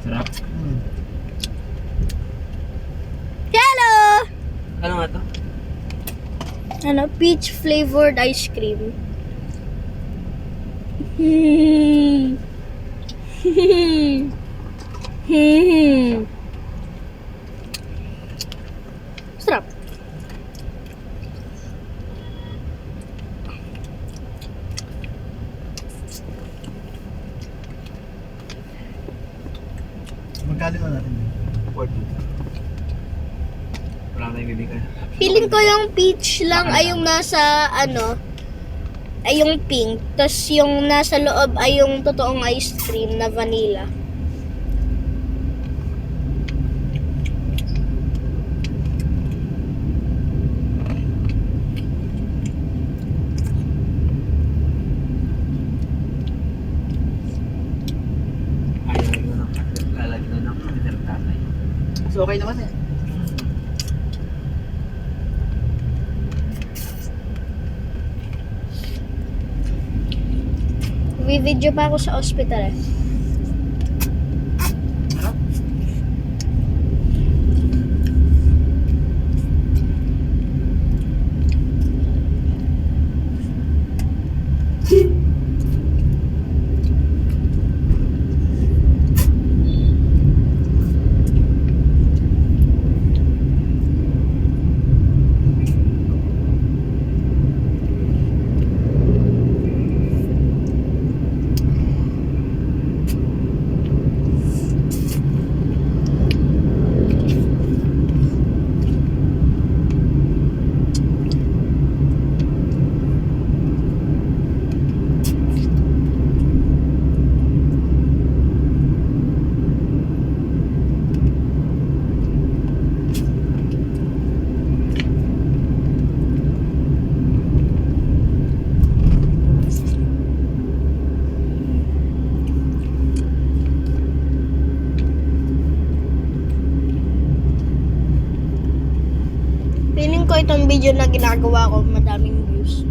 Sarap. Hello! Ano nga to? Ano, peach flavored ice cream. Hmm. Sarap. Magkali na natin yun. 40. Wala na yung bibigay. Feeling ko yung peach lang ay yung nasa ano, ay yung pink. Tapos yung nasa loob ay yung totoong ice cream na vanilla. Ayaw na ng lalagyan na ng computer tatay. So okay naman eh. Video pa ako sa ospital eh. Sarap. Feeling ko itong video na ginagawa ko madaming views.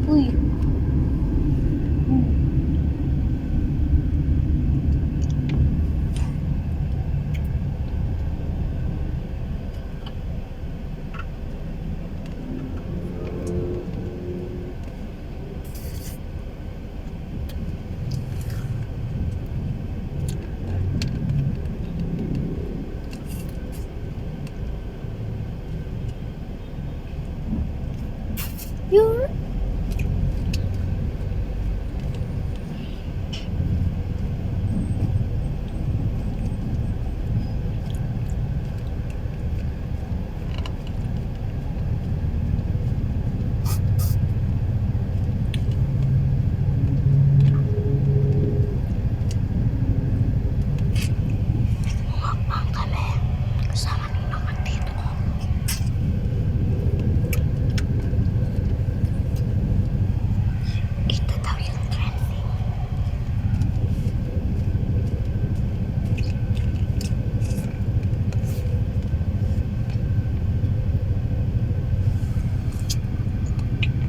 Uy. You're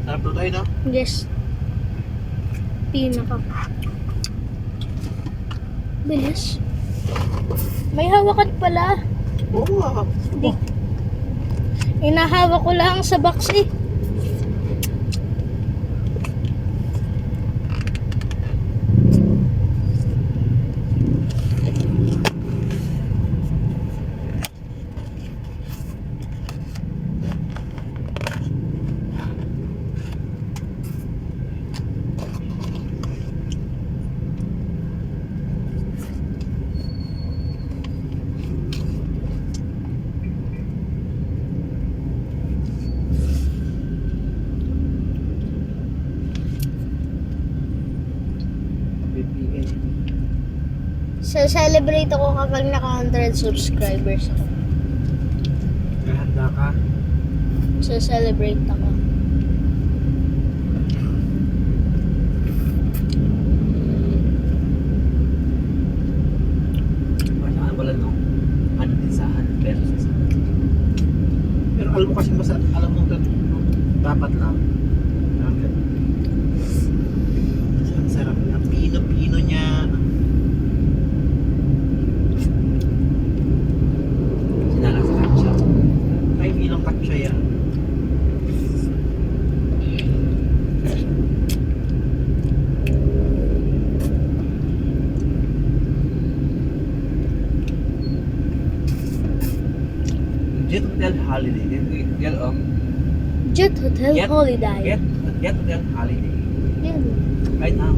Sarap to tayo, no? yes. Pinaka. Bilis. May hawakan pala. Oo nga. Hindi. Inahawak ko lang sa box eh. Sa-celebrate ako kapag naka 100 subscribers ako. Handa ka. Magsa-celebrate ako. Ano pala no? Ano din sa 100 pesos isa. Pero alam mo kasi alam mo dapat lang. Ang sarap niya. Pino-pino niya. Sinala sa katsa. Ay, pinong katsa yan. Jet Hotel Holiday. Get up. Jet Hotel Get- Holiday. Get Hotel Holiday. Yan. Right now.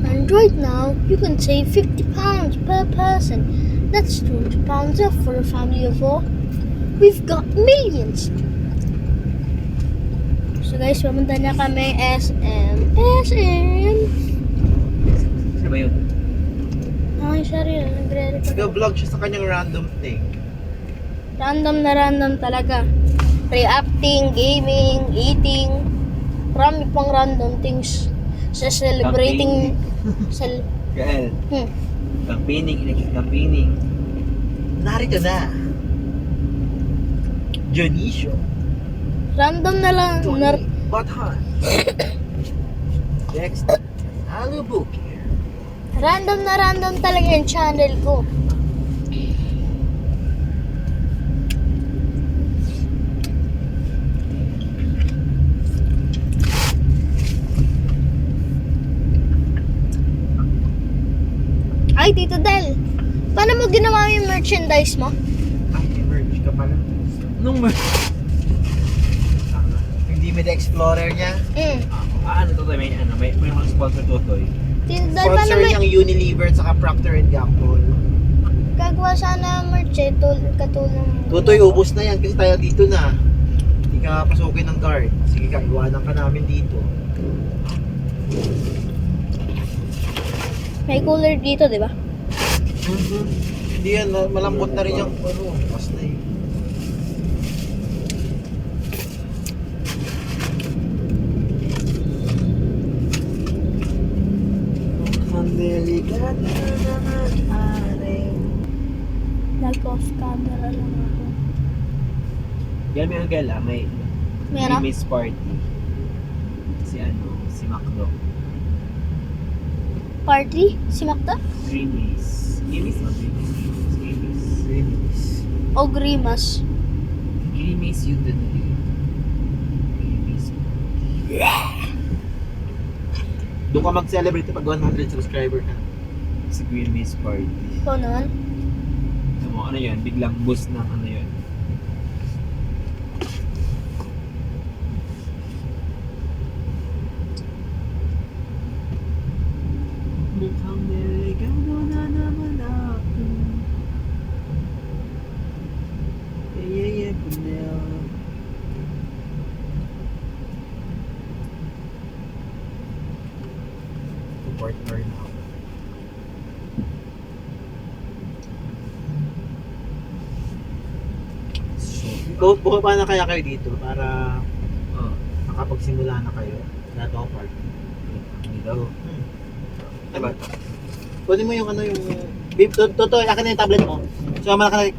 And right now, you can save £50 per person. That's £200 off for a family of 4. We've got millions. So guys, pumunta na kami SM. SM! Sino ba yun? Ay, sorry. Nagre-record. Nag-vlog siya sa kanyang random thing. Random na random talaga. Reacting, gaming, eating. Marami pang random things. Sa celebrating. Gael. Hmm. Campaigning, election campaigning. Narito na. Dionisio. Random na lang. Tony Bathan. Next. Alubukir. Random na random talaga yung channel ko. Ay, Tito Del. Paano mo ginawa yung merchandise mo? Ay, emerge ka pala. Nung Yung Dimid Explorer niya. ano to may mga sponsor Totoy. Tito Del, paano Sponsor may niyang Unilever at saka Procter & Gamble. gagawa sana merch eh, katulong. Tutoy, ubos na yan kasi tayo dito na. Hindi ka pasukin ng guard. Sige ka, iwanan ka namin dito. May cooler dito, di ba? Hindi yan, malambot na rin yung pas na eh. Ang delikado naman aring. Nag-off camera lang ako. Yan may angel may Meron? Miss Party. Si Macdo. Party? Si Makta? Grimace. Grimace o Grimace? Grimace. O Grimas? Grimace yun din. Grimace. Doon ka mag-celebrate pag 100 subscriber ka. Si Grimace Party. Ikaw naman? Ano yun? Biglang boost ng ano yun. Mukhang delikado na naman ako. Punel. Partner na ako. Bumaba na kaya kayo dito para makapagsimula na kayo. Wala to ako party. Dito. Diba? Kunin mo yung ano yung... Babe, Totoy, akin na yung tablet mo. Sumama na ka na